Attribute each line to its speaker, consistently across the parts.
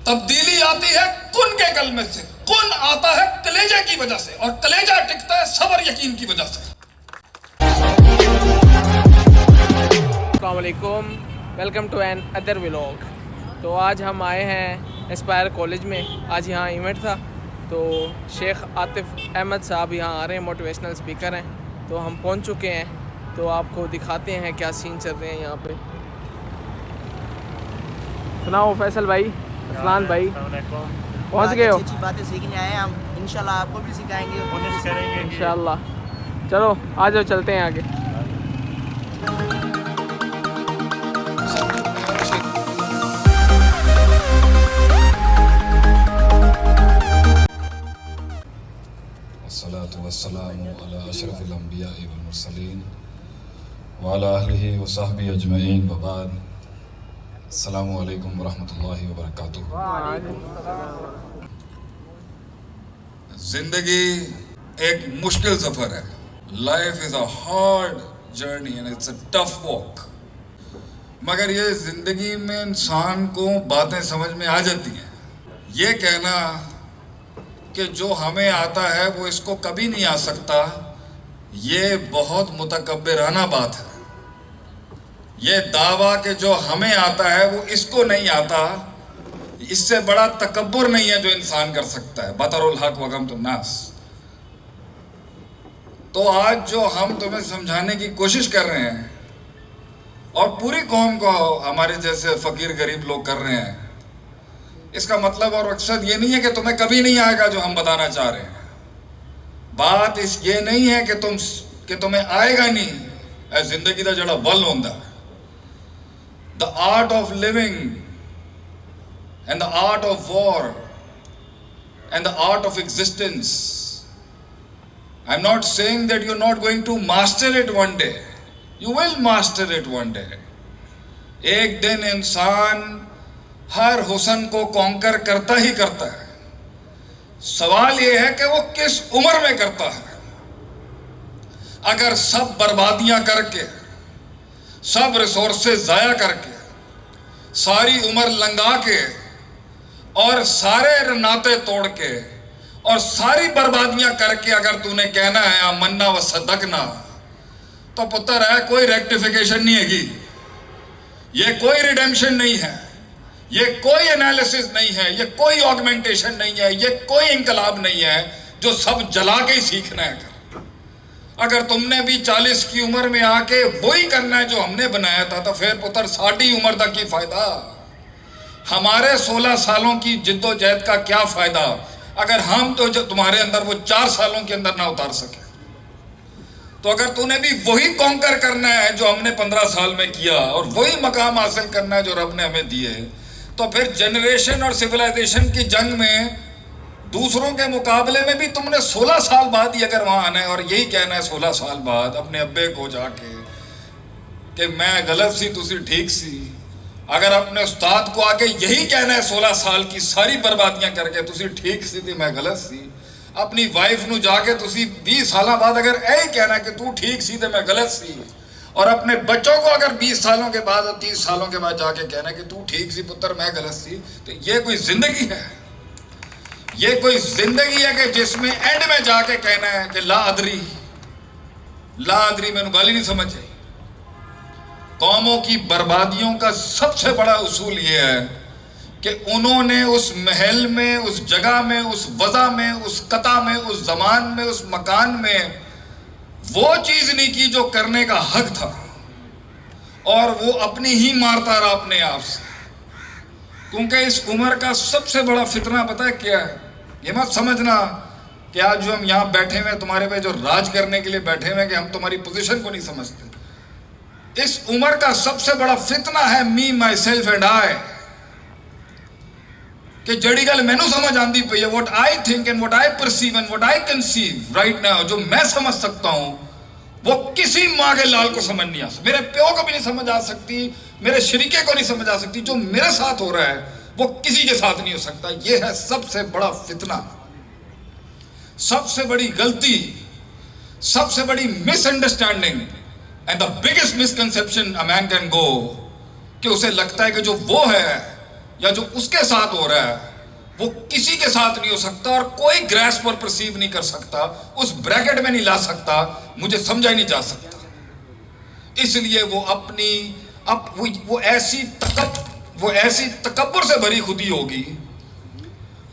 Speaker 1: تبدیلی آتی ہے کن کے کلمے سے، کن آتا ہے کلیجے کی وجہ سے، اور کلیجہ ٹکتا ہے صبر یقین کی وجہ سے۔
Speaker 2: السلام علیکم، welcome to another vlog. تو آج ہم آئے ہیں اسپائر کالج میں، آج یہاں ایونٹ تھا، تو شیخ عاطف احمد صاحب یہاں آ رہے ہیں، موٹیویشنل اسپیکر ہیں، تو ہم پہنچ چکے ہیں، تو آپ کو دکھاتے ہیں کیا سین چل رہے ہیں یہاں پہ۔ سناؤ فیصل بھائی، اسلان بھائی، پہنچ گئے ہو؟
Speaker 3: اچھی باتیں سیکھنے آئے ہیں ہم، انشاءاللہ آپ کو بھی سکھائیں گے، کوشش کریں گے
Speaker 2: انشاءاللہ۔ چلو آ جاؤ، چلتے ہیں آگے۔
Speaker 1: والصلاة والسلام على أشرف الأنبياء والمرسلين وعلى أهله وصحبه أجمعين وبعد۔ السلام علیکم ورحمۃ اللہ وبرکاتہ۔ زندگی ایک مشکل سفر ہے، life is a hard journey and it's a tough walk, مگر یہ زندگی میں انسان کو باتیں سمجھ میں آ جاتی ہیں۔ یہ کہنا کہ جو ہمیں آتا ہے وہ اس کو کبھی نہیں آ سکتا، یہ بہت متکبرانہ بات ہے۔ یہ دعویٰ کہ جو ہمیں آتا ہے وہ اس کو نہیں آتا، اس سے بڑا تکبر نہیں ہے جو انسان کر سکتا ہے۔ بطر الحق وغمط الناس۔ تو آج جو ہم تمہیں سمجھانے کی کوشش کر رہے ہیں اور پوری قوم کو ہمارے جیسے فقیر غریب لوگ کر رہے ہیں، اس کا مطلب اور مقصد یہ نہیں ہے کہ تمہیں کبھی نہیں آئے گا جو ہم بتانا چاہ رہے ہیں۔ بات اس یہ نہیں ہے کہ تمہیں آئے گا نہیں، اے زندگی دا جڑا ول ہوندا ہے۔ The art of living and the art of war and the art of existence. I'm not saying that you're not going to master it one day. You will master it one day. ایک دن انسان ہر حسن کو conquer کرتا ہی کرتا ہے۔ سوال یہ ہے کہ وہ کس عمر میں کرتا ہے۔ اگر سب بربادیاں کر کے، سب ریسورسز ضائع کر کے، ساری عمر لنگا کے، اور سارے ناطے توڑ کے، اور ساری بربادیاں کر کے اگر تو نے کہنا ہے آمنا و صدقنا، تو پتر ہے کوئی ریکٹیفیکیشن نہیں ہے گی، یہ کوئی ریڈیمشن نہیں ہے، یہ کوئی انالیسس نہیں ہے، یہ کوئی آگمنٹیشن نہیں ہے، یہ کوئی انقلاب نہیں ہے جو سب جلا کے ہی سیکھنا ہے۔ اگر تم نے بھی 40 کی عمر میں آ کے وہی کرنا ہے جو ہم نے بنایا تھا، تو پھر پتر 60 عمر تک کی فائدہ؟ ہمارے 16 سالوں کی جد و جہد کا کیا فائدہ اگر ہم تو جو تمہارے اندر وہ 4 سالوں کے اندر نہ اتار سکے؟ تو اگر تو نے بھی وہی کانکر کرنا ہے جو ہم نے 15 سال میں کیا، اور وہی مقام حاصل کرنا ہے جو رب نے ہمیں دیے، تو پھر جنریشن اور سویلائزیشن کی جنگ میں دوسروں کے مقابلے میں بھی تم نے 16 سال بعد ہی اگر وہاں آنا ہے اور یہی کہنا ہے 16 سال بعد اپنے ابے کو جا کے کہ میں غلط سی تسی ٹھیک سی، اگر اپنے استاد کو آ کے یہی کہنا ہے 16 سال کی ساری بربادیاں کر کے تسی ٹھیک سی تھی میں غلط سی، اپنی وائف نو جا کے تسی 20 سالوں بعد اگر یہی کہنا ہے کہ تو ٹھیک سی تو میں غلط سی، اور اپنے بچوں کو اگر 20 سالوں کے بعد اور 30 سالوں کے بعد جا کے کہنا ہے کہ تو ٹھیک سی پتر میں غلط سی، تو یہ کوئی زندگی ہے؟ یہ کوئی زندگی ہے کہ جس میں اینڈ میں جا کے کہنا ہے کہ لا ادری میں نے گالی نہیں سمجھ آئی؟ قوموں کی بربادیوں کا سب سے بڑا اصول یہ ہے کہ انہوں نے اس محل میں، اس جگہ میں، اس وضع میں، اس قطع میں، اس زمان میں، اس مکان میں وہ چیز نہیں کی جو کرنے کا حق تھا، اور وہ اپنی ہی مارتا رہا اپنے آپ سے۔ کیونکہ اس عمر کا سب سے بڑا فتنہ پتہ ہے کیا ہے؟ یہ مت سمجھنا کہ آج جو ہم یہاں بیٹھے ہوئے تمہارے پہ جو راج کرنے کے لیے بیٹھے ہوئے کہ ہم تمہاری پوزیشن کو نہیں سمجھتے۔ اس عمر کا سب سے بڑا فتنہ ہے می مائی سیلف اینڈ آئی، کہ جڑی گل مینوں سمجھ آندی پئی ہے، what I think and what I perceive and what I conceive right now، جو میں سمجھ سکتا ہوں وہ کسی ماں کے لال کو سمجھ نہیں آ سکتی، میرے پیو کو بھی نہیں سمجھ آ سکتی، میرے شریکے کو نہیں سمجھ آ سکتی، جو میرے ساتھ ہو رہا ہے وہ کسی کے ساتھ نہیں ہو سکتا۔ یہ ہے سب سے بڑا فتنہ، سب سے بڑی غلطی، سب سے بڑی misunderstanding and the biggest misconception a man can go, کہ اسے لگتا ہے کہ جو وہ ہے یا جو اس کے ساتھ ہو رہا ہے وہ کسی کے ساتھ نہیں ہو سکتا, اور کوئی گریس پر پرسیو نہیں کر سکتا, اس بریکٹ میں نہیں لا سکتا, مجھے سمجھا ہی نہیں جا سکتا. اس لیے وہ اپنی وہ ایسی تکبر سے بھری خودی ہوگی,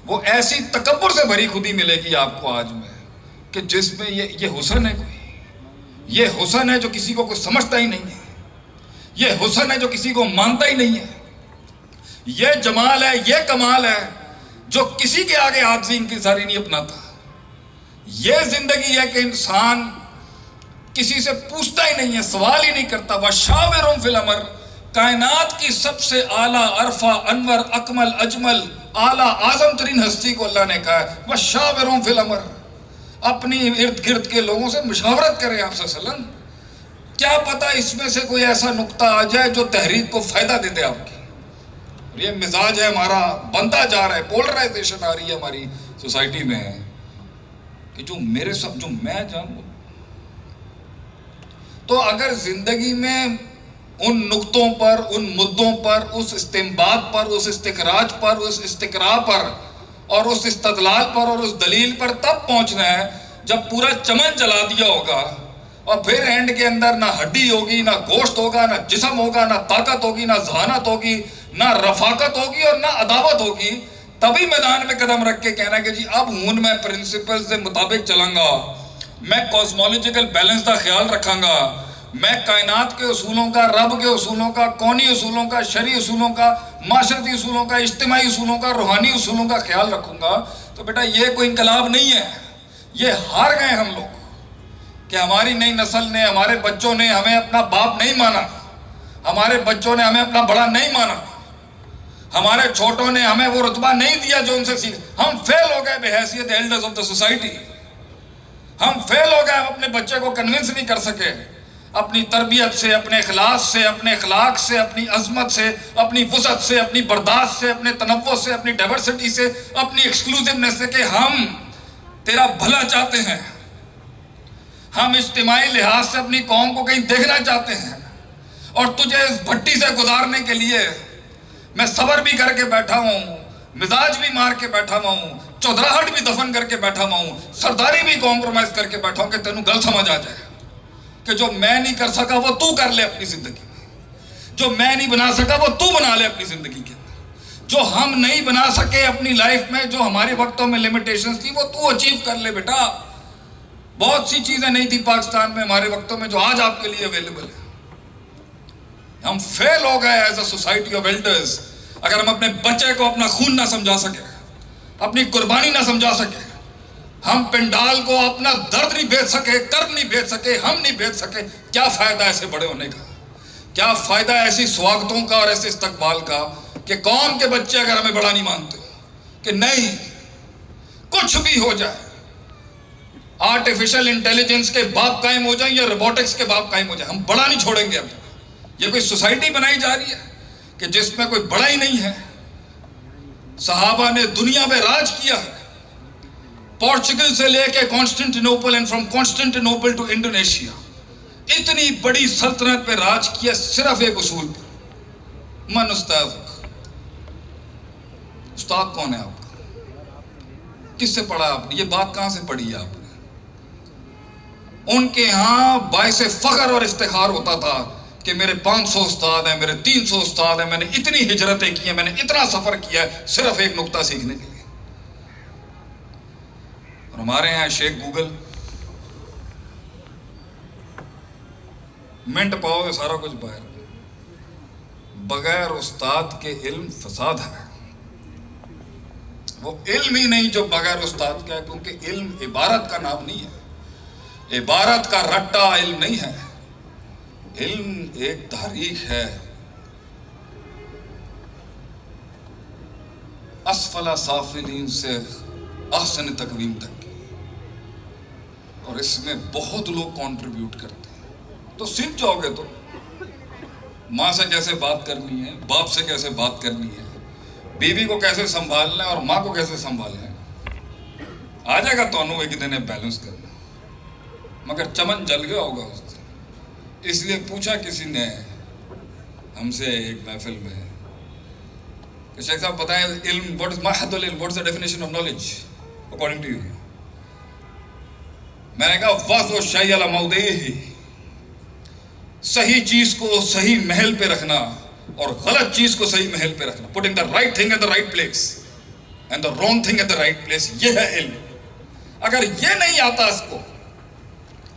Speaker 1: وہ ایسی تکبر سے بھری خودی ملے گی آپ کو آج میں, کہ جس میں یہ حسن ہے, کوئی یہ حسن ہے جو کسی کو کوئی سمجھتا ہی نہیں ہے, یہ حسن ہے جو کسی کو مانتا ہی نہیں ہے, یہ جمال ہے, یہ کمال ہے جو کسی کے آگے عاجزی انکساری نہیں اپناتا. یہ زندگی ہے کہ انسان کسی سے پوچھتا ہی نہیں ہے, سوال ہی نہیں کرتا. وَشَاوِرُهُمْ فِي الْأَمْرِ, کائنات کی سب سے اعلیٰ, عرفہ, انور, اکمل, اجمل, اعلیٰ, اعظم ترین ہستی کو اللہ نے کہا ہے وَشَاوِرُهُمْ فِي الْأَمْرِ, اپنی ارد گرد کے لوگوں سے مشاورت کریں آپ صلی اللہ علیہ وسلم. کیا پتہ اس میں سے کوئی ایسا نقطہ آ جائے جو تحریک کو فائدہ دے دے آپ کی. یہ مزاج ہے ہمارا, بنتا جا رہا ہے, پولرائزیشن آ رہی ہے ہماری سوسائٹی میں, کہ جو میرے ساتھ جو میں جانوں. تو اگر زندگی میں ان نقطوں پر, ان مدوں پر, اس استنباط پر, اس استخراج پر, اس استقراء پر, اور اس استدلال پر, اور اس دلیل پر تب پہنچنا ہے جب پورا چمن جلا دیا ہوگا, اور پھر اینڈ کے اندر نہ ہڈی ہوگی, نہ گوشت ہوگا, نہ جسم ہوگا, نہ طاقت ہوگی, نہ ذہانت ہوگی, نہ رفاقت ہوگی, اور نہ عداوت ہوگی. تبھی میدان میں قدم رکھ کے کہنا کہ جی اب ہوں میں پرنسپل سے مطابق چلوں گا, میں کاسمولوجیکل بیلنس کا خیال رکھاں گا, میں کائنات کے اصولوں کا, رب کے اصولوں کا, کونی اصولوں کا, شرعی اصولوں کا, معاشرتی اصولوں کا, اجتماعی اصولوں کا, روحانی اصولوں کا خیال رکھوں گا. تو بیٹا یہ کوئی انقلاب نہیں ہے, یہ ہار گئے ہم لوگ کہ ہماری نئی نسل نے, ہمارے بچوں نے ہمیں اپنا باپ نہیں مانا, ہمارے بچوں نے ہمیں اپنا بڑا نہیں مانا, ہمارے چھوٹوں نے ہمیں وہ رتبہ نہیں دیا جو ان سے سیکھ. ہم فیل ہو گئے بحیثیت ایلڈرز آف دا سوسائٹی. ہم فیل ہو گئے, ہم اپنے بچے کو کنونس نہیں کر سکے اپنی تربیت سے, اپنے اخلاص سے, اپنے اخلاق سے, اپنی عظمت سے, اپنی وسعت سے, اپنی برداشت سے, اپنے تنوع سے, اپنی ڈائیورسٹی سے, اپنی ایکسکلوزیونیس سے, کہ ہم تیرا بھلا چاہتے ہیں, ہم اجتماعی لحاظ سے اپنی قوم کو کہیں دیکھنا چاہتے ہیں, اور تجھے اس بھٹی سے گزارنے کے لیے میں صبر بھی کر کے بیٹھا ہوں, مزاج بھی مار کے بیٹھا ہوا ہوں, چودراہٹ بھی دفن کر کے بیٹھا ہوا ہوں, سرداری بھی کمپرومائز کر کے بیٹھا ہوں, کہ تینوں گل سمجھ آ جائے کہ جو میں نہیں کر سکا وہ تو کر لے اپنی زندگی میں, جو میں نہیں بنا سکا وہ تو بنا لے اپنی زندگی کے اندر, جو ہم نہیں بنا سکے اپنی لائف میں, جو ہمارے وقتوں میں لمیٹیشنز تھی, وہ تو اچیو کر لے بیٹا. بہت سی چیزیں نہیں تھی پاکستان میں ہمارے وقتوں میں جو آج آپ کے لیے اویلیبل ہے. ہم فیل ہو گئے as a society of elders. اگر ہم اپنے بچے کو اپنا خون نہ سمجھا سکے, اپنی قربانی نہ سمجھا سکے, ہم پنڈال کو اپنا درد نہیں بھیج سکے, کرب نہیں بھیج سکے, ہم نہیں بھیج سکے, کیا فائدہ ایسے بڑے ہونے کا, کیا فائدہ ایسی سواگتوں کا اور ایسے استقبال کا, کہ قوم کے بچے اگر ہمیں بڑا نہیں مانتے, کہ نہیں کچھ بھی ہو جائے, آرٹیفیشل انٹیلیجنس کے باپ قائم ہو جائیں یا روبوٹکس کے باپ قائم ہو جائیں, ہم بڑا نہیں چھوڑیں گے. اب یہ کوئی سوسائٹی بنائی جا رہی ہے کہ جس میں کوئی بڑا ہی نہیں ہے. صحابہ نے دنیا میں راج کیا ہے, پورچگل سے لے کے کانسٹنٹینوپل, اینڈ فرام کانسٹنٹینوپل ٹو انڈونیشیا, اتنی بڑی سلطنت پہ راج کیا صرف ایک اصول پر, من استاذ. استاد کون ہے آپ کا, کس سے پڑھا آپ نے, یہ بات کہاں سے پڑھی ہے آپ نے؟ ان کے ہاں باعث فخر اور افتخار ہوتا تھا کہ میرے 500 استاد ہیں, میرے 300 استاد ہیں, میں نے اتنی ہجرتیں کی ہیں, میں نے اتنا سفر کیا ہے صرف ایک نقطہ سیکھنے کے لیے. اور ہمارے یہاں شیخ گوگل, منٹ پاؤ گے سارا کچھ باہر. بغیر استاد کے علم فساد ہے. وہ علم ہی نہیں جو بغیر استاد کا ہے, کیونکہ علم عبارت کا نام نہیں ہے, عبارت کا رٹا علم نہیں ہے. علم ایک تاریخ ہے, اسفل سافلین سے احسن تقویم تک کی, اور اس میں بہت لوگ کنٹریبیوٹ کرتے ہیں. تو سیکھ جاؤ گے تو ماں سے کیسے بات کرنی ہے, باپ سے کیسے بات کرنی ہے, بیوی کو کیسے سنبھالنا ہے اور ماں کو کیسے سنبھالنا ہے, آ جائے گا تو ایک دن بیلنس کرنا. مگر چمن جل گیا ہوگا اس دن. اس لیے پوچھا کسی نے ہم سے ایک محفل میں کہ شیخ صاحب بتائیں علم، what is ما حد العلم, what is the definition of knowledge according to you. میں نے کہا وضع الشیء علی موضعہ، صحیح چیز کو صحیح محل پہ رکھنا اور غلط چیز کو صحیح محل پہ رکھنا. putting the right thing at the right place and the wrong thing at the right place، یہ ہے علم. اگر یہ نہیں آتا اس کو،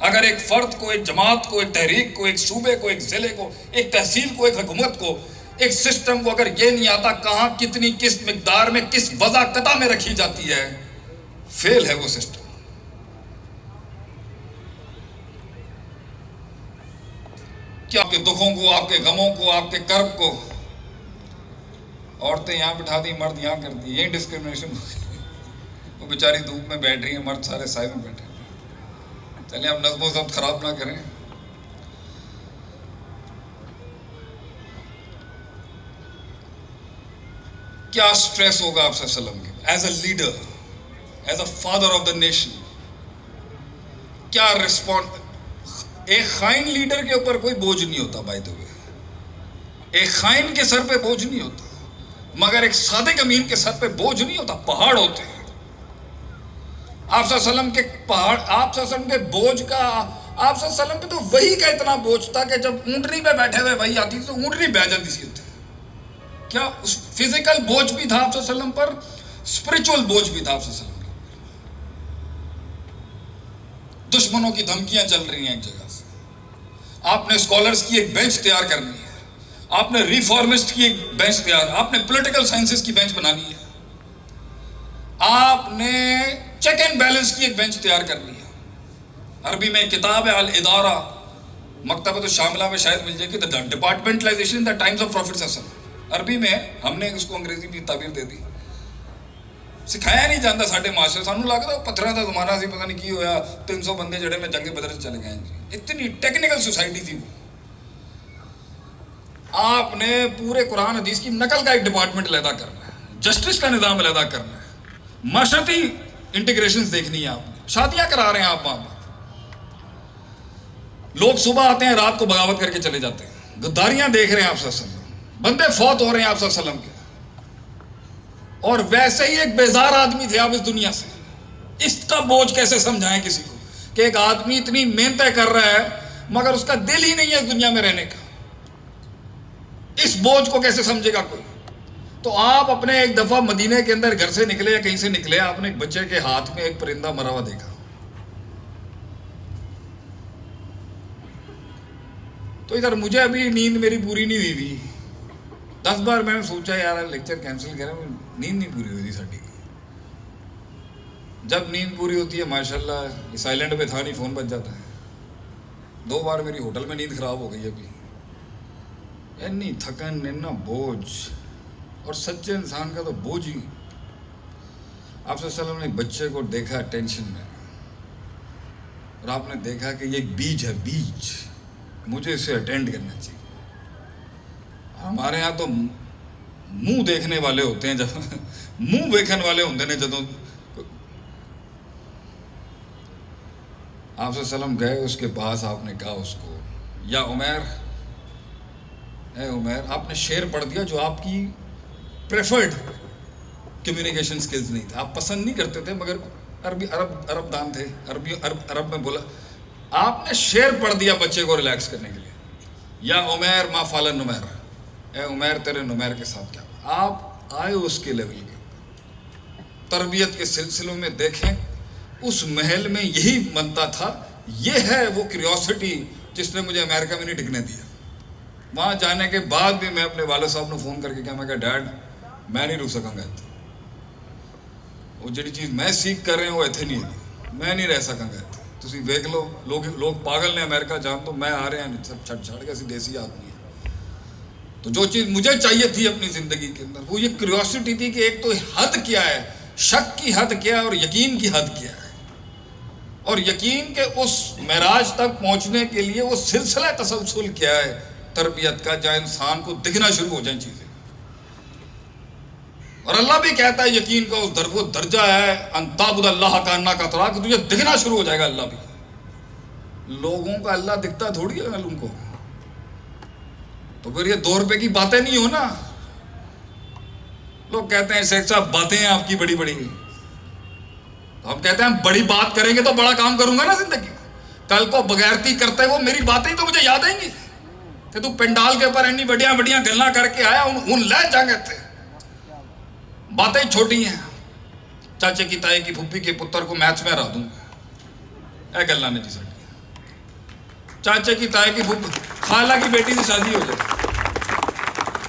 Speaker 1: اگر ایک فرد کو، ایک جماعت کو، ایک تحریک کو، ایک صوبے کو، ایک ضلع کو، ایک تحصیل کو، ایک حکومت کو، ایک سسٹم کو اگر یہ نہیں آتا کہاں کتنی کس مقدار میں کس وضع قطع میں رکھی جاتی ہے، فیل ہے وہ سسٹم. کیا آپ کے دکھوں کو، آپ کے غموں کو، آپ کے کرب کو عورتیں یہاں بٹھا دی، مرد یہاں کر دی، یہی ڈسکرمنیشن. وہ بیچاری دھوپ میں بیٹھ رہی ہیں، مرد سارے سائے میں بیٹھے ہیں. چلیں اب نظم و ضبط خراب نہ کریں. کیا سٹریس ہوگا آپ صلی اللہ علیہ وسلم کے as a leader, as a father of the nation. کیا رسپونس. ایک خائن لیڈر کے اوپر کوئی بوجھ نہیں ہوتا بائی دا وے، ایک خائن کے سر پہ بوجھ نہیں ہوتا، مگر ایک صادق امین کے سر پہ بوجھ نہیں ہوتا، پہاڑ ہوتے ہیں. آپ صلی اللہ علیہ وسلم کے پہاڑ، آپ صلی اللہ علیہ وسلم کے بوجھ کا، آپ صلی اللہ علیہ وسلم پہ تو وہی کا اتنا بوجھ تھا کہ جب اونٹنی پہ بیٹھے ہوئے وہی آتی تھی تو اونٹنی بہ جاتی سی ہوتی. کیا فزیکل بوجھ بھی تھا آپ صلی اللہ علیہ وسلم پر، اسپرچول بوجھ بھی تھا آپ صلی اللہ علیہ وسلم. دشمنوں کی دھمکیاں چل رہی ہیں ایک جگہ سے، آپ نے اسکالرس کی ایک بینچ تیار کرنی ہے، آپ نے ریفارمسٹ کی ایک بینچ تیار، آپ نے پولیٹیکل سائنسز کی بینچ بنانی ہے، آپ نے چیک اینڈ بیلنس کی ایک بینچ تیار کرنی ہے. عربی میں کتاب ہے الادارہ، مکتبۃ الشاملہ میں شاید مل جائے گی، the departmentalization in the times of profit صلی اللہ علیہ وسلم. عربی میں ہم نے اس کو انگریزی بھی تعبیر دے دی. سکھایا نہیں جاتا ساڈے معاشرے، سانوں لگتا پتھراں دا زمانہ سی، پتہ نہیں کی ہویا 300 بندے جڑے میں جنگ بدر چلے گئے جی. اتنی ٹیکنیکل سوسائٹی تھی وہ. آپ نے پورے قرآن حدیث کی نقل کا ایک ڈپارٹمنٹ علیحدہ کرنا ہے، جسٹس کا نظام علیحدہ کرنا ہے، معاشرتی انٹیگریشنز دیکھنی ہے. آپ نے شادیاں کرا رہے ہیں آپ وہاں پر، لوگ صبح آتے ہیں رات کو بغاوت کر کے چلے جاتے ہیں، غداریاں دیکھ رہے ہیں آپ صلی اللہ علیہ وسلم، بندے فوت ہو رہے ہیں آپ صلی اللہ علیہ وسلم کے. اور ویسے ہی ایک بیزار آدمی تھے آپ اس دنیا سے. اس کا بوجھ کیسے سمجھائیں کسی کو کہ ایک آدمی اتنی محنتیں کر رہا ہے مگر اس کا دل ہی نہیں ہے اس دنیا میں رہنے کا. اس بوجھ کو کیسے سمجھے گا کوئی؟ تو آپ اپنے ایک دفعہ مدینے کے اندر گھر سے نکلے یا کہیں سے نکلے، آپ نے ایک بچے کے ہاتھ میں ایک پرندہ مرا ہوا دیکھا، تو ادھر مجھے ابھی نیند میری پوری نہیں ہوئی تھی. 10 بار میں نے سوچا یار لیکچر کینسل کریں، نیند نہیں پوری ہوئی تھی ساڈی. جب نیند پوری ہوتی ہے ماشاءاللہ، یہ سائلنٹ پہ تھا نہیں، فون بج جاتا ہے. 2 بار میری ہوٹل میں نیند خراب ہو گئی ابھی. اتنی تھکن، اتنا بوجھ، اور سچے انسان کا تو بوجھ ہی. آپ صلی اللہ علیہ وسلم نے بچے کو دیکھا ٹینشن میں، اور آپ نے دیکھا کہ یہ ایک بیج ہے، بیج، مجھے اسے اٹینڈ کرنا چاہیے. ہمارے ہاں تو منہ دیکھنے والے ہوتے ہیں، جب منہ ویکھن والے ہوتے ہیں جدوں. آپ صلی اللہ علیہ وسلم گئے اس کے پاس، آپ نے کہا اس کو یا عمیر، اے عمیر، آپ نے شعر پڑھ دیا جو آپ کی پریفرڈ کمیونیکیشن سکلز نہیں تھے، آپ پسند نہیں کرتے تھے، مگر عرب دان تھے، عرب میں بولا. آپ نے شعر پڑھ دیا بچے کو ریلیکس کرنے کے لیے، یا عمیر ما فعل نمیر، اے عمیر تیرے نمیر کے ساتھ کیا. آپ آئے اس کے لیول کے تربیت کے سلسلوں میں. دیکھیں اس محل میں یہی بنتا تھا. یہ ہے وہ کیوریوسٹی جس نے مجھے امریکہ میں نہیں ٹکنے دیا. وہاں جانے کے بعد بھی میں اپنے والد صاحب نے فون کر کے کہا، میں کہا ڈیڈ میں نہیں رک سکاں گا اتنے، وہ جڑی چیز میں سیکھ کر رہے ہیں وہ اتنے نہیں ہے، میں نہیں رہ سکاں گا اتنے. تسی دیکھ لو لوگ پاگل نے امریکہ جان، تو میں آ رہے ہیں سب چھڑ کے، ایسی دیسی آدمی ہے. تو جو چیز مجھے چاہیے تھی اپنی زندگی کے اندر وہ یہ کیوریوسٹی تھی کہ ایک تو حد کیا ہے، شک کی حد کیا ہے، اور یقین کی حد کیا ہے. اور یقین کے اس معراج تک پہنچنے کے لیے وہ سلسلہ تسلسل کیا ہے تربیت کا، جہاں انسان کو دکھنا شروع ہو جائیں چیزیں. اور اللہ بھی کہتا ہے یقین کا اس وہ درجہ ہے ان تعبد اللہ کا انک تراہ، کہ تجھے دکھنا شروع ہو جائے گا اللہ بھی. لوگوں کا اللہ دکھتا تھوڑی ہے ان کو، تو پھر یہ 2 روپے کی باتیں نہیں ہو نا. لوگ کہتے ہیں شیخ صاحب باتیں ہیں آپ کی بڑی بڑی. ہم کہتے ہیں بڑی بات کریں گے تو بڑا کام کروں گا نا زندگی. کل کو بغیرتی کرتے وہ میری باتیں تو مجھے یاد آئیں گی کہ تو پنڈال کے اوپر اینی بڑیاں بڑیاں گلاں کر کے آیا. ان لے جائیں گے تھے. باتیں چھوٹی ہیں. چاچے کی تائی کی پھوپھی کے پتر کو میچ میں ہرا دوں گا. اے گلاں نے جی ساڈی. چاچے کی تائی کی پھوپھی خالہ کی بیٹی سے شادی ہو جائے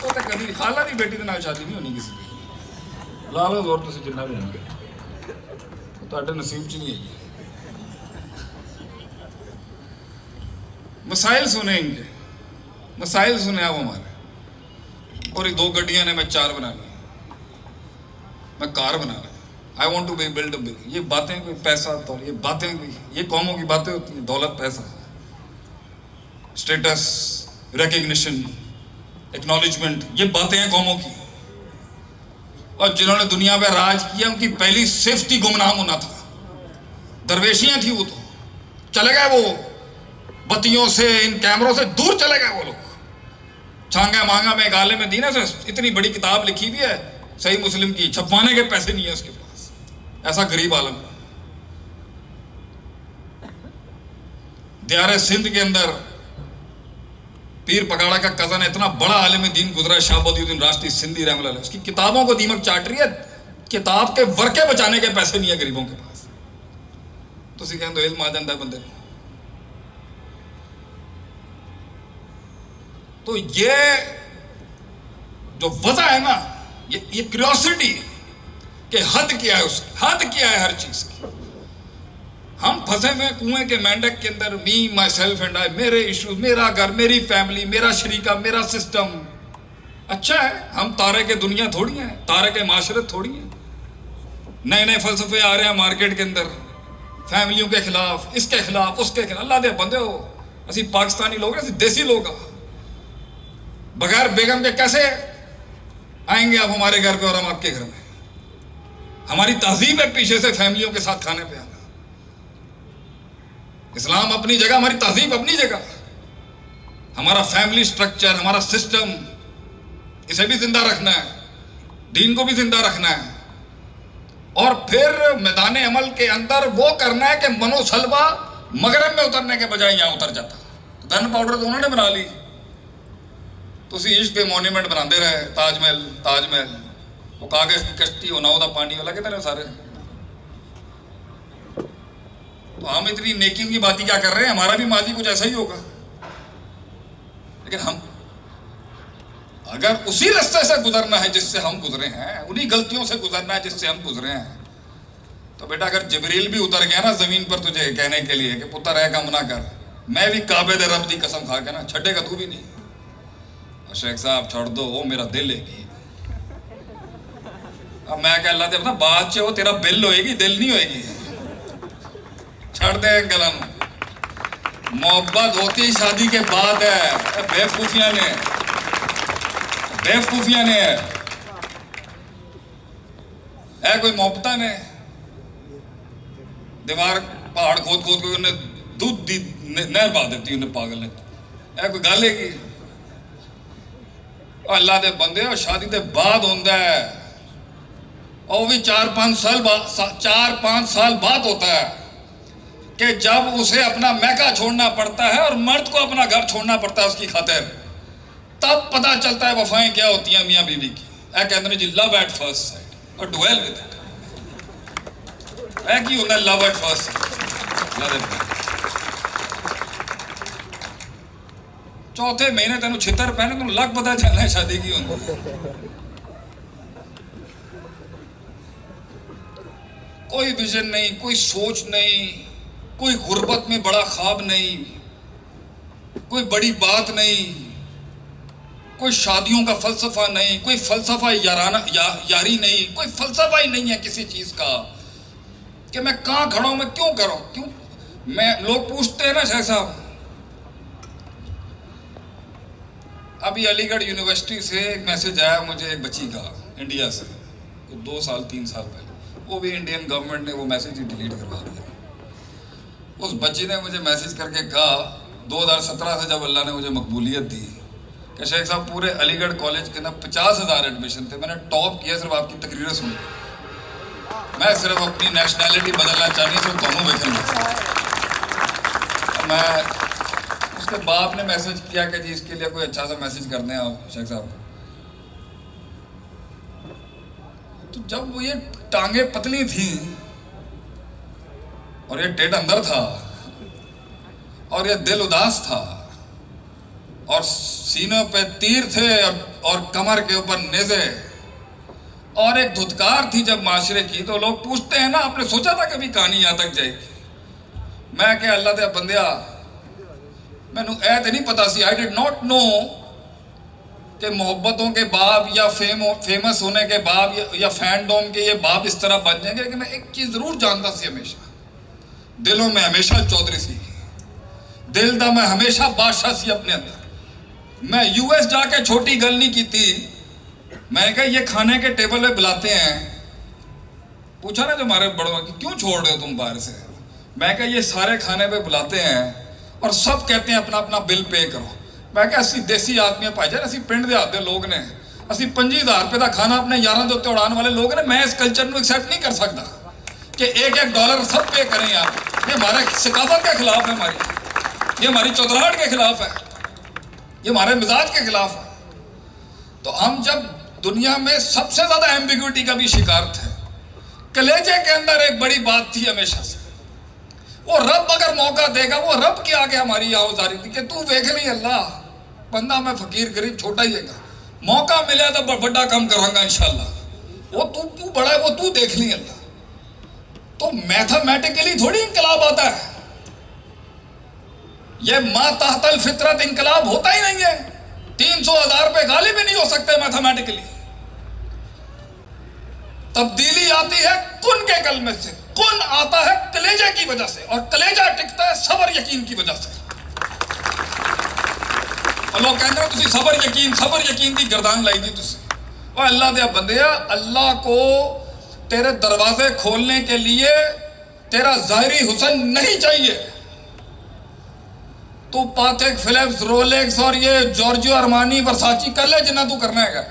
Speaker 1: تو کبھی خالہ کی بیٹی کے نال شادی نہیں ہونی کسی کی. لالو زور تسی جنہ بھی ہوں گے تواڈے نصیب چ نہیں ہے. مسائل سنیں گے. مسائل سنے آپ ہمارے. اور یہ 2 گڈیاں نے میں 4 بنا لی. میں کار بنا رہا. I want to be build big. یہ باتیں کوئی پیسہ تو یہ باتیں کوئی یہ قوموں کی باتیں ہوتی ہیں. دولت پیسہ اسٹیٹس ریکگنیشن ایکنالجمنٹ یہ باتیں ہیں قوموں کی. اور جنہوں نے دنیا پہ راج کیا ان کی پہلی صفت ہی گمنام ہونا تھا. درویشیاں تھیں وہ تو چلے گئے. وہ بتیوں سے ان کیمروں سے دور چلے گئے وہ لوگ. چھانگا مانگا میں ایک عالم دین ہے اتنی بڑی کتاب لکھی بھی ہے صحیح مسلم کی. چھپوانے کے پیسے نہیں ہیں اس کے پاس. ایسا غریب عالم. دیار سندھ کے اندر پیر پگاڑا کا کزن اتنا بڑا عالم دین گزرا شاہ بدی الدین راشدی سندھی رحمۃ اللہ علیہ. اس کی کتابوں کو دیمک چاٹ رہی ہے. کتاب کے ورقے بچانے کے پیسے نہیں ہیں غریبوں کے پاس. تو اسی کہیں تو علم آ جاتا ہے بندے کو. تو یہ جو وضع ہے نا یہ کیوریوسٹی کہ حد کیا ہے اس کی. حد کیا ہے ہر چیز کی. ہم پھنسے ہوئے کنویں کے مینڈک کے اندر. می مائی سیلف اینڈ آئی. میرے ایشوز میرا گھر میری فیملی میرا شریکہ میرا سسٹم. اچھا ہے ہم تارے کے دنیا تھوڑی ہیں. تارے کے معاشرت تھوڑی ہیں. نئے نئے فلسفے آ رہے ہیں مارکیٹ کے اندر. فیملیوں کے خلاف اس کے خلاف اس کے خلاف. اللہ دے بندے ہو اسی پاکستانی لوگ ہیں اسی دیسی لوگ. بغیر بیگم کے کیسے آئیں گے آپ ہمارے گھر پہ اور ہم آپ کے گھر میں. ہماری تہذیب ہے پیچھے سے فیملیوں کے ساتھ کھانے پہ آنا. اسلام اپنی جگہ ہماری تہذیب اپنی جگہ. ہمارا فیملی سٹرکچر ہمارا سسٹم اسے بھی زندہ رکھنا ہے. دین کو بھی زندہ رکھنا ہے. اور پھر میدان عمل کے اندر وہ کرنا ہے کہ منو سلوا مغرب میں اترنے کے بجائے یہاں اتر جاتا. گن پاؤڈر تو انہوں نے بنا لی. تو اسی عشق کے مونیومنٹ بناتے رہے. تاج محل وہ کاغذ کی کشتی ہونا ہوتا پانی والا کہتے ہیں سارے. تو ہم اتنی نیکیوں کی باتیں کیا کر رہے ہیں. ہمارا بھی ماضی کچھ ایسا ہی ہوگا. لیکن ہم اگر اسی راستے سے گزرنا ہے جس سے ہم گزرے ہیں انہی غلطیوں سے گزرنا ہے جس سے ہم گزرے ہیں تو بیٹا اگر جبریل بھی اتر گیا نا زمین پر تجھے کہنے کے لیے کہ پتر ہے کام نہ کر میں بھی کعبے دے رب دی قسم کھا کے نا چھڈے گا تو بھی نہیں. اور شیخ صاحب چھوڑ دو وہ میرا دل ہے گی. اب میں کہ اللہ دے اپنا بات چاہے وہ تیرا بل ہوئے گی دل نہیں ہوئے گی. چھڑ دے گلا نو. محبت ہوتی شادی کے بعد ہے. بیوقوفیاں نے ہے کوئی محبتہ نے دیوار پہاڑ کھود کے انہیں دودھ دی نہر پا دیتی انہیں پاگل نے. ہے کوئی گل ہے کی. اللہ دے بندے اور شادی دے بعد ہوتا ہے اور بھی 4-5 سال بعد ہوتا ہے کہ جب اسے اپنا میکہ چھوڑنا پڑتا ہے اور مرد کو اپنا گھر چھوڑنا پڑتا ہے اس کی خاطر. تب پتہ چلتا ہے وفائیں کیا ہوتی ہیں میاں بیوی کی. اے کہتے ہیں جی لو ایٹ فرسٹ سائٹ اور ڈویل ود اٹ. اے کی ہوتا ہے لو ایٹ فرسٹ سائٹ. چوتھے مہینے تینوں چھتر پہنے تینوں لگ پتہ چلنا ہے شادی کی ہوتی. کوئی ویژن نہیں کوئی سوچ نہیں کوئی غربت میں بڑا خواب نہیں کوئی بڑی بات نہیں کوئی شادیوں کا فلسفہ نہیں کوئی فلسفہ یاری نہیں کوئی فلسفہ ہی نہیں ہے کسی چیز کا کہ میں کہاں کھڑا ہوں میں کیوں کروں کیوں. میں لوگ پوچھتے ہیں نا شیخ صاحب. ابھی علی گڑھ یونیورسٹی سے ایک میسج آیا مجھے ایک بچی کا انڈیا سے 2 سال 3 سال پہلے. وہ بھی انڈین گورنمنٹ نے وہ میسج ہی ڈیلیٹ کروا دیا. اس بچی نے مجھے میسج کر کے کہا 2017 سے جب اللہ نے مجھے مقبولیت دی کہ شیخ صاحب پورے علی گڑھ کالج کے نا 50,000 ایڈمیشن تھے, میں نے ٹاپ کیا صرف آپ کی تقریریں سن کے. میں صرف اپنی نیشنلٹی بدلنا چاہنی صرف تمہوں دیکھیں گا. میں اس کے باپ نے میسج کیا کہ جی اس کے لیے کوئی اچھا سا میسج کر دیں آپ شیخ صاحب. تو جب وہ یہ ٹانگیں پتلی تھیں اور یہ ٹیڈ اندر تھا اور یہ دل اداس تھا اور سینوں پہ تیر تھے اور کمر کے اوپر نیزے اور ایک دھتکار تھی جب معاشرے کی, تو لوگ پوچھتے ہیں نا آپ نے سوچا تھا کبھی کہانی یہاں تک جائے گی؟ میں کہ اللہ دے بندیا میں نو اے تے نہیں پتا سی, آئی ڈڈ ناٹ نو کہ محبتوں کے باب یا فیمس ہونے کے باب یا فینڈوم کے یہ باب اس طرح بن جائیں گے. کہ میں ایک چیز ضرور جانتا سی, ہمیشہ دلوں میں ہمیشہ چودھری سی, دل دا میں ہمیشہ بادشاہ سی اپنے اندر. میں یو ایس جا کے چھوٹی گل نہیں کی تھی. میں نے کہا یہ کھانے کے ٹیبل پہ بلاتے ہیں, پوچھا نا جو ہمارے بڑوں کی کیوں چھوڑ رہے ہو تم باہر سے. میں کہا یہ سارے کھانے پہ بلاتے ہیں اور سب کہتے ہیں اپنا اپنا بل پے کرو. میں کہا اسی دیسی آدمی پائی جائے, اسی پنڈ دے آتے لوگ نے, اسی 25,000 روپے کا کھانا اپنے یاراں دے اوتے اڑان والے لوگ نے. میں اس کلچر نو ایکسیپٹ نہیں کر سکتا کہ $1 سب پے کریں آپ. یہ ہمارے ثقافت کے خلاف ہے, یہ ہماری چودراہٹ کے خلاف ہے, یہ ہمارے مزاج کے خلاف ہے. تو ہم جب دنیا میں سب سے زیادہ ایمبیگوٹی کا بھی شکار تھے. کلیجے کے اندر ایک بڑی بات تھی ہمیشہ سے, وہ رب اگر موقع دے گا, وہ رب کے آگے ہماری آوازاری تھی کہ تو دیکھ لی اللہ بندہ میں فقیر غریب چھوٹا ہی ہے گا, موقع ملے تو بڑا کام کروں گا انشاءاللہ. وہ تو بڑا ہے, وہ تو دیکھ لی اللہ. تو میتھمیٹیکلی تھوڑی انقلاب آتا ہے, یہ ما تحت الفطرت انقلاب ہوتا ہی نہیں ہے. 300,000 پہ غالب ہی نہیں ہو سکتے میتھمیٹیکلی. تبدیلی آتی ہے کن کے کلمے سے, کن آتا ہے کلیجے کی وجہ سے, اور کلیجہ ٹکتا ہے صبر یقین کی وجہ سے. اور لوگ کہتے ہیں تسی صبر یقین دی گردان لائی دی تسی. اور اللہ دے بندیا, اللہ کو تیرے دروازے کھولنے کے لیے تیرا ظاہری حسن نہیں چاہیے. تو پاتیک فلپس رولیکس اور یہ جورجیو ارمانی ورساچی کر لے جنہ تو کرنا ہے گا.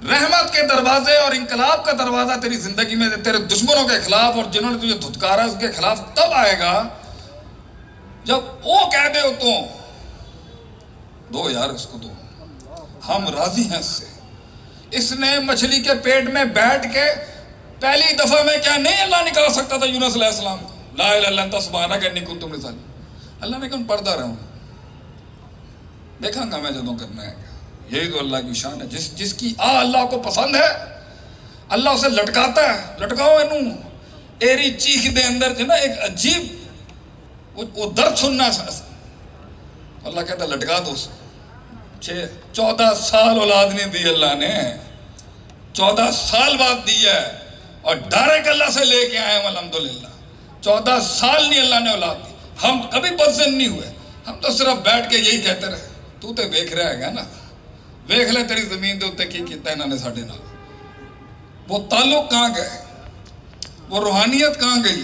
Speaker 1: رحمت کے دروازے اور انقلاب کا دروازہ تیری زندگی میں تیرے دشمنوں کے خلاف اور جنہوں نے تجھے دھتکارا اس کے خلاف تب آئے گا جب وہ کہہ دے ہو تو دو یار اس کو دو, ہم راضی ہیں اس سے. اس نے مچھلی کے پیٹ میں بیٹھ کے پہلی دفعہ میں کیا نہیں اللہ نکال سکتا تھا یونس علیہ السلام کو, لا الہ الا انت سبحانک انی کنت من الظالمین. اللہ نے کہا پردہ رہوں, دیکھاں گا میں جدوں کرنا ہے. یہی تو اللہ کی شان ہے. جس کی اللہ کو پسند ہے اللہ اسے لٹکاتا ہے. لٹکاؤ انہوں ایری چیخ دے اندر جو نا ایک عجیب وہ درد سننا ہے. اللہ کہتا ہے لٹکا دو اسے. 14 سال اولاد نہیں دی اللہ نے, 14 سال بعد دی ہے, اور ڈائریکٹ اللہ سے لے کے آئے ہم الحمدللہ. 14 سال نہیں اللہ نے اولاد دی. ہم کبھی بدزن نہیں ہوئے, ہم تو صرف بیٹھ کے یہی کہتے رہے تو تے ویکھ رہا ہے گا نا, ویکھ لے تیری زمین دے اوتے کی کیتا انہوں نے ساڈے نال. وہ تعلق کہاں گئے, وہ روحانیت کہاں گئی.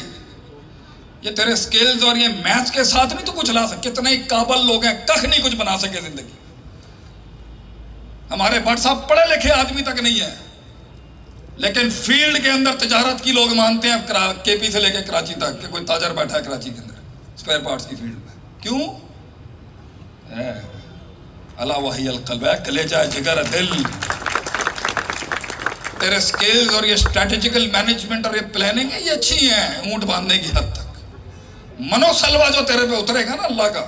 Speaker 1: یہ تیرے سکلز اور یہ میتھس کے ساتھ نہیں تو کچھ لا سکے. کتنے ہی قابل لوگ ہیں کخ نہیں کچھ بنا سکے زندگی. ہمارے بٹ صاحب پڑھے لکھے آدمی تک نہیں ہے, لیکن فیلڈ کے اندر تجارت کی لوگ مانتے ہیں کے پی سے لے کے کراچی تک کہ کوئی تاجر بیٹھا ہے کراچی کے اندر اسپیئر پارٹس کی فیلڈ میں. کیوں؟ اللہ وحی القلب ہے, کلیجہ جگر دل. تیرے سکلز اور یہ سٹریٹجیکل مینجمنٹ اور یہ پلاننگ ہے, یہ اچھی ہیں اونٹ باندھنے کی حد تک. منو سلوا جو تیرے پہ اترے گا نا اللہ کا,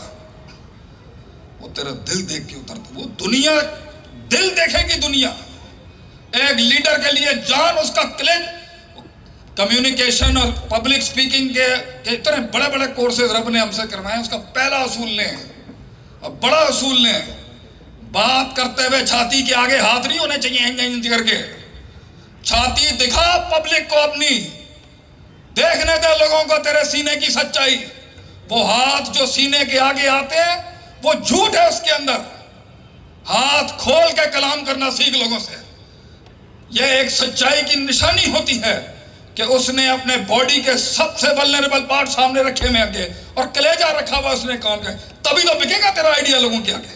Speaker 1: وہ تیرا دل دیکھ کے اترتا. وہ دنیا دل دیکھے گی. دنیا ایک لیڈر کے لیے جان اس کا کلک. کمیونیکیشن اور پبلک سپیکنگ کے اتنے بڑے بڑے کورسز رب نے ہم سے کروائے. اس کا پہلا اصول لیں اور بڑا اصول لیں, بات کرتے ہوئے چھاتی کے آگے ہاتھ نہیں ہونے چاہیے انج کر کے. چھاتی دکھا پبلک کو اپنی, دیکھنے دے لوگوں کو تیرے سینے کی سچائی. وہ ہاتھ جو سینے کے آگے آتے ہیں وہ جھوٹ ہے اس کے اندر. ہاتھ کھول کے کلام کرنا سیکھ لوگوں سے. یہ ایک سچائی کی نشانی ہوتی ہے کہ اس نے اپنے باڈی کے سب سے ولنریبل پارٹ سامنے رکھے میں آگے, اور کلیجہ رکھا ہوا اس نے کام کا. تبھی تو بکے گا تیرا آئیڈیا لوگوں کے آگے.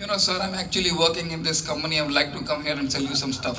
Speaker 1: You know sir, I'm actually working in this company. I would like to come here and sell you some stuff.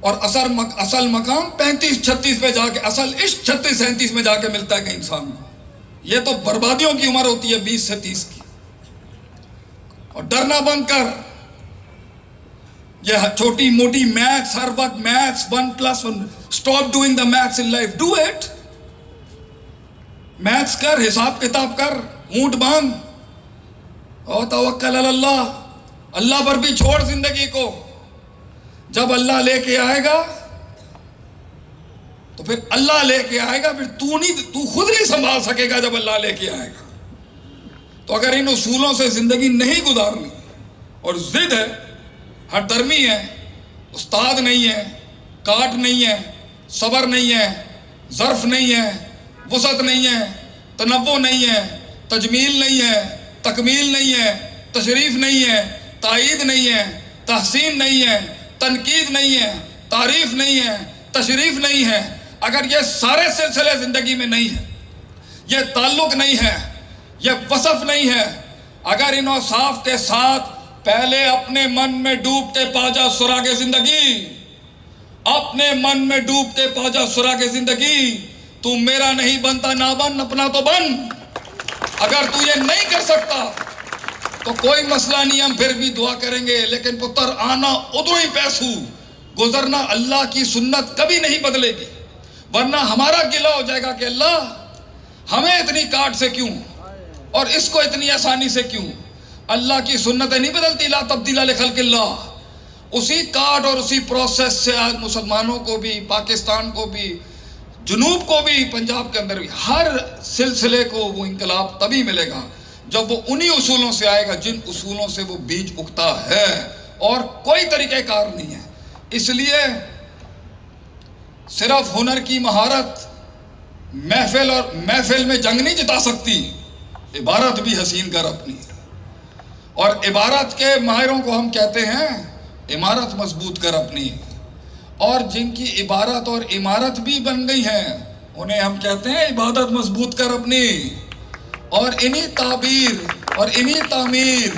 Speaker 1: اور اصل مقام 35-36 پہ جا کے، اصل عشق 36-37 میں جا کے ملتا ہے کہ انسان کو. یہ تو بربادیوں کی عمر ہوتی ہے 20 سے 30 کی. اور ڈرنا بند کر. یہ چھوٹی موٹی میتھس، ہر وقت maths 1+1، stop doing the maths in life, do it. Maths کر، حساب کتاب کر، اونٹ باندھ اور توکل علی اللہ. اللہ پر بھی چھوڑ زندگی کو. جب اللہ لے کے آئے گا تو پھر اللہ لے کے آئے گا، پھر تو خود نہیں سنبھال سکے گا جب اللہ لے کے آئے گا. تو اگر ان اصولوں سے زندگی نہیں گزارنی اور ضد ہے، ہر درمی ہے، استاد نہیں ہے، کاٹ نہیں ہے، صبر نہیں ہے، ظرف نہیں ہے، وسعت نہیں ہے، تنوع نہیں ہے، تجمیل نہیں ہے، تکمیل نہیں ہے، تشریف نہیں ہے، تائید نہیں ہے، تحسین نہیں ہے، تنقید نہیں ہے، تعریف نہیں ہے، تشریف نہیں ہے، اگر یہ سارے سلسلے زندگی میں نہیں ہیں، یہ تعلق نہیں ہے، یہ وصف نہیں ہے، اگر ان اوصاف کے ساتھ پہلے اپنے من میں ڈوب کے پا جا سراغ زندگی، اپنے من میں ڈوب کے پا جا سراغ زندگی. تو میرا نہیں بنتا، نہ بن، اپنا تو بن. اگر تو یہ نہیں کر سکتا تو کوئی مسئلہ نہیں، ہم پھر بھی دعا کریں گے. لیکن پتر آنا ادھر ہی پیسو، گزرنا اللہ کی سنت کبھی نہیں بدلے گی. ورنہ ہمارا گلہ ہو جائے گا کہ اللہ ہمیں اتنی کاٹ سے کیوں اور اس کو اتنی آسانی سے کیوں. اللہ کی سنتیں نہیں بدلتی، لا تبدیل لخلق اللہ. اسی کاٹ اور اسی پروسیس سے آج مسلمانوں کو بھی، پاکستان کو بھی، جنوب کو بھی، پنجاب کے اندر بھی، ہر سلسلے کو وہ انقلاب تبھی ملے گا جب وہ انہی اصولوں سے آئے گا جن اصولوں سے وہ بیج اگتا ہے، اور کوئی طریقہ کار نہیں ہے. اس لیے صرف ہنر کی مہارت محفل میں جنگ نہیں جتا سکتی. عبارت بھی حسین کر اپنی، اور عبارت کے ماہروں کو ہم کہتے ہیں عمارت مضبوط کر اپنی. اور جن کی عبارت اور عمارت بھی بن گئی ہیں انہیں ہم کہتے ہیں عبادت مضبوط کر اپنی. اور انہی تعبیر اور انہی تعمیر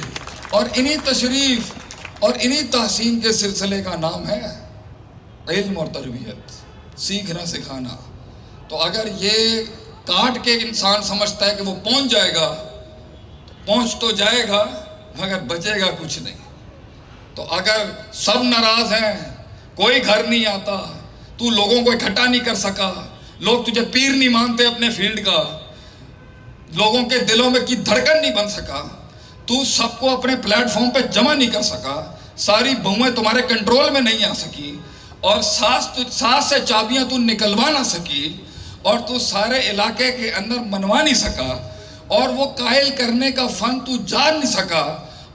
Speaker 1: اور انہی تشریف اور انہی تحسین کے سلسلے کا نام ہے علم اور تربیت، سیکھنا سکھانا. تو اگر یہ کاٹ کے انسان سمجھتا ہے کہ وہ پہنچ جائے گا، پہنچ تو جائے گا مگر بچے گا کچھ نہیں. تو اگر سب ناراض ہیں، کوئی گھر نہیں آتا، تو لوگوں کو اکٹھا نہیں کر سکا، لوگ تجھے پیر نہیں مانتے اپنے فیلڈ کا، لوگوں کے دلوں میں کی دھڑکن نہیں بن سکا، تو سب کو اپنے پلیٹ فارم پہ جمع نہیں کر سکا، ساری بہویں تمہارے کنٹرول میں نہیں آ سکی، اور ساس سے چابیاں تو نکلوا نہ سکی، اور تو سارے علاقے کے اندر منوا نہیں سکا، اور وہ قائل کرنے کا فن تو جان نہیں سکا،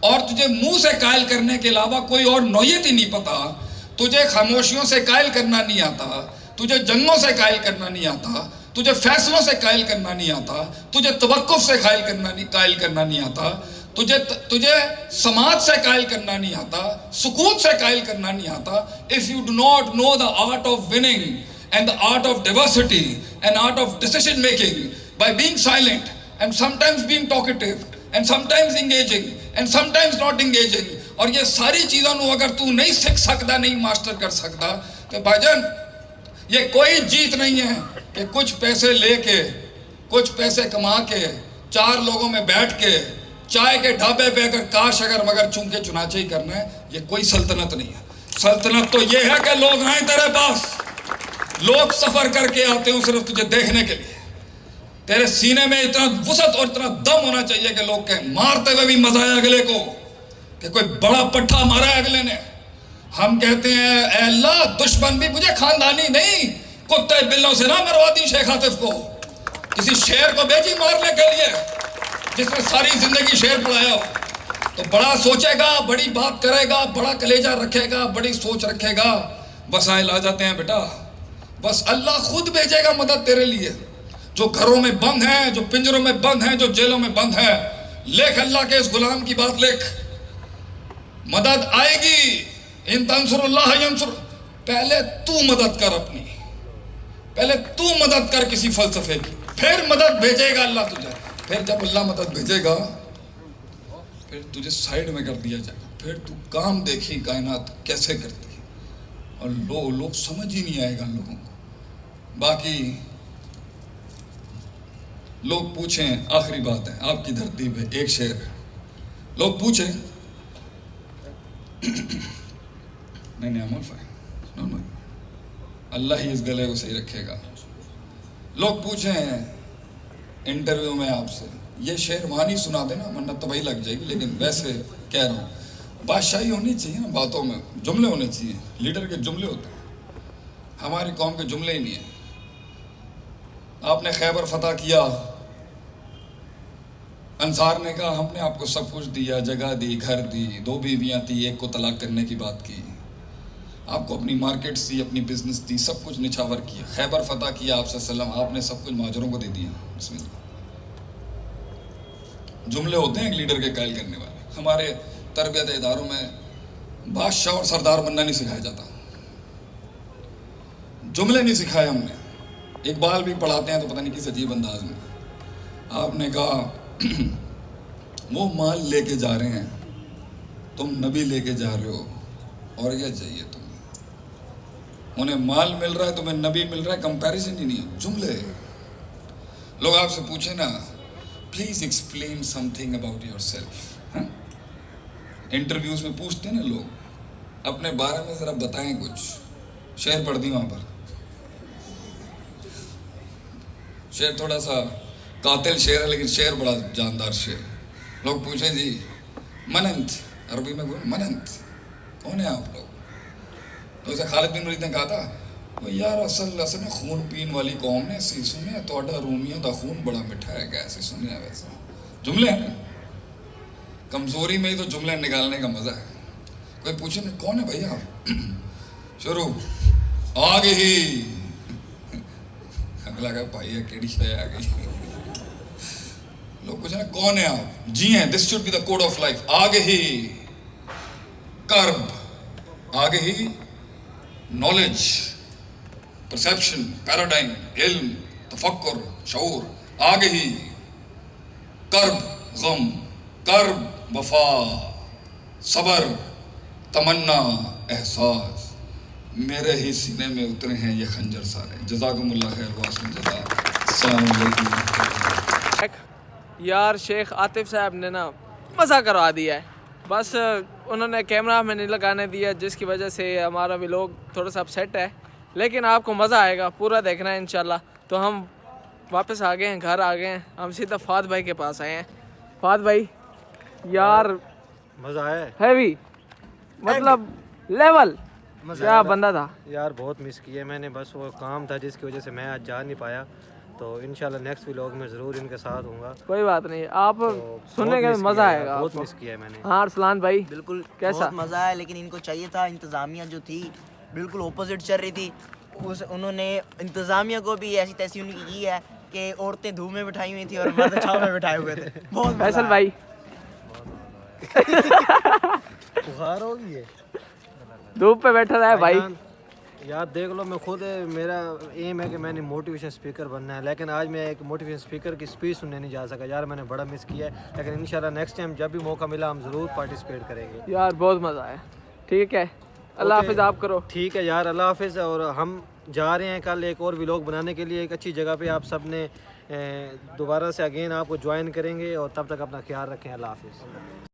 Speaker 1: اور تجھے منہ سے قائل کرنے کے علاوہ کوئی اور نوعیت ہی نہیں پتا، تجھے خاموشیوں سے قائل کرنا نہیں آتا، تجھے جنگوں سے قائل کرنا نہیں آتا، تجھے فیصلوں سے قائل کرنا نہیں آتا، تجھے توقف سے قائل کرنا نہیں آتا، تجھے سماعت سے قائل کرنا نہیں آتا، سکوت سے قائل کرنا نہیں آتا. If you do not know the art of winning and the art of diversity and art of decision making by being silent and sometimes being talkative and sometimes engaging and sometimes not engaging, اور یہ ساری چیزوں کو اگر تو نہیں سیکھ سکتا، نہیں ماسٹر کر سکتا، تو بھائی جان یہ کوئی جیت نہیں ہے کہ کچھ پیسے لے کے، کچھ پیسے کما کے، 4 لوگوں میں بیٹھ کے چائے کے ڈھابے پہ اگر مگر چونکے چنانچہ ہی کرنا ہے. یہ کوئی سلطنت نہیں ہے. سلطنت تو یہ ہے کہ لوگ آئیں تیرے پاس، لوگ سفر کر کے آتے ہوں صرف تجھے دیکھنے کے لیے. تیرے سینے میں اتنا وسعت اور اتنا دم ہونا چاہیے کہ لوگ کہیں مارتے ہوئے بھی مزہ آیا اگلے کو، کہ کوئی بڑا پٹھا مارا ہے اگلے نے. ہم کہتے ہیں اے اللہ دشمن بھی مجھے خاندانی نہیں، کتے بلوں سے نہ مروا دی شیخ عاطف کو، کسی شیر کو بھیجی مارنے کے لیے جس میں ساری زندگی شیر پڑھایا ہو. تو بڑا سوچے گا، بڑی بات کرے گا، بڑا کلیجہ رکھے گا، بڑی سوچ رکھے گا، وسائل آ جاتے ہیں بیٹا. بس اللہ خود بھیجے گا مدد تیرے لیے. جو گھروں میں بند ہیں، جو پنجروں میں بند ہیں، جو جیلوں میں بند ہیں، لکھ اللہ کے اس غلام کی بات لکھ، مدد آئے گی. ان تنصر اللہ ینصر. پہلے تو مدد کر اپنی، پہلے تو مدد کر کسی فلسفے کی، پھر مدد بھیجے گا اللہ تجھے. پھر جب اللہ مدد بھیجے گا پھر تجھے سائیڈ میں کر دیا جائے گا. پھر تو کام دیکھی کائنات کیسے کرتی ہے. اور لوگ سمجھ ہی نہیں آئے گا لوگوں کو. باقی لوگ پوچھیں, آخری بات ہے آپ کی دھرتی پہ ایک شعر, لوگ پوچھیں نہیں عمل فائن, اللہ ہی اس گلے کو صحیح رکھے گا. لوگ پوچھیں انٹرویو میں آپ سے, یہ شعر وہاں نہیں سنا دینا ورنہ تباہی لگ جائے گی, لیکن ویسے کہہ رہا ہوں بادشاہی ہونی چاہیے نا باتوں میں, جملے ہونے چاہیے, لیڈر کے جملے ہوتے ہیں, ہماری قوم کے جملے ہی نہیں ہیں. آپ نے خیبر فتح کیا, انصار نے کہا ہم نے آپ کو سب کچھ دیا, جگہ دی, گھر دی, 2 بیویاں تھی, ایک کو طلاق کرنے کی بات کی, آپ کو اپنی مارکیٹس دی, اپنی بزنس دی, سب کچھ نچھاور کیا, خیبر فتح کیا آپ صلی اللہ علیہ وسلم, آپ نے سب کچھ مہاجروں کو دے دیا. بسم اللہ. جملے ہوتے ہیں ایک لیڈر کے قائل کرنے والے. ہمارے تربیت اداروں میں بادشاہ اور سردار بننا نہیں سکھایا جاتا, جملے نہیں سکھائے ہم نے. اقبال بھی پڑھاتے ہیں تو پتہ نہیں کس عجیب انداز میں. آپ نے کہا وہ مال لے کے جا رہے ہیں, تم نبی لے کے جا رہے ہو, اور یہ چاہیے تمہیں, انہیں مال مل رہا ہے تمہیں نبی مل رہا ہے, کمپیریزن ہی نہیں ہے, جملے. لوگ آپ سے پوچھیں نا please explain some thing about your self, interviews میں پوچھتے ہیں نا لوگ اپنے بارے میں ذرا بتائیں کچھ. شعر پڑھ دی وہاں پر, شعر تھوڑا سا قاتل شعر ہے لیکن شعر بڑا جاندار شعر. لوگ پوچھیں جی مننت, عربی میں بولیں مننت, کون ہے آپ لوگ؟ تو اسے خالد بن ولید نے کہا تھا وہ یار اصل میں خون پین والی قوم نے سی سنیا توڑا رومیوں دا خون بڑا مٹھا ہے, کیسے سنیا ویسے. جملے ہیں نا, کمزوری میں ہی تو جملے نکالنے کا مزہ ہے. کوئی پوچھے نا کون ہے بھائی آپ, شروع آگے ہی, اگلا کہ بھائی ہے کیڑی شے آ گئی. لوگ پوچھے نا کون ہے آپ, جی ہیں, this should be the code of life. آگے ہی کرب, آگے ہی نالج, پرسیپشن, پیراڈائم, علم, تفکر, شعور. آگے ہی کرب غم, کرب وفا, صبر, تمنا, احساس. میرے ہی سینے میں اترے ہیں یہ خنجر سارے. جزاکم اللہ خیر واسم جزا. السلام علیکم.
Speaker 2: یار شیخ عاطف صاحب نے نا مزہ کروا دیا ہے, بس انہوں نے کیمرہ میں نہیں لگانے دیا جس کی وجہ سے ہمارا ولاگ تھوڑا سا اپسیٹ ہے, لیکن آپ کو مزہ آئے گا, پورا دیکھنا ہے انشاءاللہ. تو ہم واپس آ گئے ہیں, گھر آ گئے ہیں, ہم سیدھا فہد بھائی کے پاس آئے ہیں. فہد بھائی یار
Speaker 3: مزہ آیا ہے,
Speaker 2: ہیوی, مطلب لیول, کیا بندہ تھا
Speaker 3: یار, بہت مس کیا میں نے, بس وہ کام تھا جس کی وجہ سے میں آج جا نہیں پایا. تو انشاءاللہ نیکسٹ ولاگ میں ضرور ان کے ساتھ ہوں گا.
Speaker 2: کوئی بات نہیں, آپ سننے کے مزہ آئے گا,
Speaker 3: بہت مس کیا ہے میں نے.
Speaker 2: ہاں ارسلان بھائی
Speaker 3: بالکل
Speaker 2: کیسا
Speaker 3: بہت مزہ آیا, لیکن ان کو چاہیے تھا, انتظامیہ جو تھی بالکل اپوزٹ چل رہی تھی. انہوں نے انتظامیہ کو بھی ایسی تیسی ان کی ہے کہ عورتیں دھوپ میں بٹھائی ہوئی تھیں اور مرد چھاؤں میں بٹھائے ہوئے تھے. بہت
Speaker 2: فیصل بھائی
Speaker 3: بخار ہو گئی ہے,
Speaker 2: دھوپ پہ بیٹھا رہا ہے بھائی.
Speaker 3: یار دیکھ لو, میں خود میرا ایم ہے کہ میں نے موٹیویشن اسپیکر بننا ہے, لیکن آج میں ایک موٹیویشن اسپیکر کی اسپیچ سننے نہیں جا سکا. یار میں نے بڑا مس کیا ہے, لیکن انشاءاللہ نیکسٹ ٹائم جب بھی موقع ملا ہم ضرور پارٹیسپیٹ کریں گے.
Speaker 2: یار بہت مزہ آیا. ٹھیک ہے, اللہ حافظ. آپ کرو.
Speaker 3: ٹھیک ہے یار, اللہ حافظ. اور ہم جا رہے ہیں کل ایک اور ولاگ بنانے کے لیے ایک اچھی جگہ پہ. آپ سب نے دوبارہ سے اگین آپ کو جوائن کریں گے, اور تب تک اپنا خیال رکھیں. اللہ حافظ.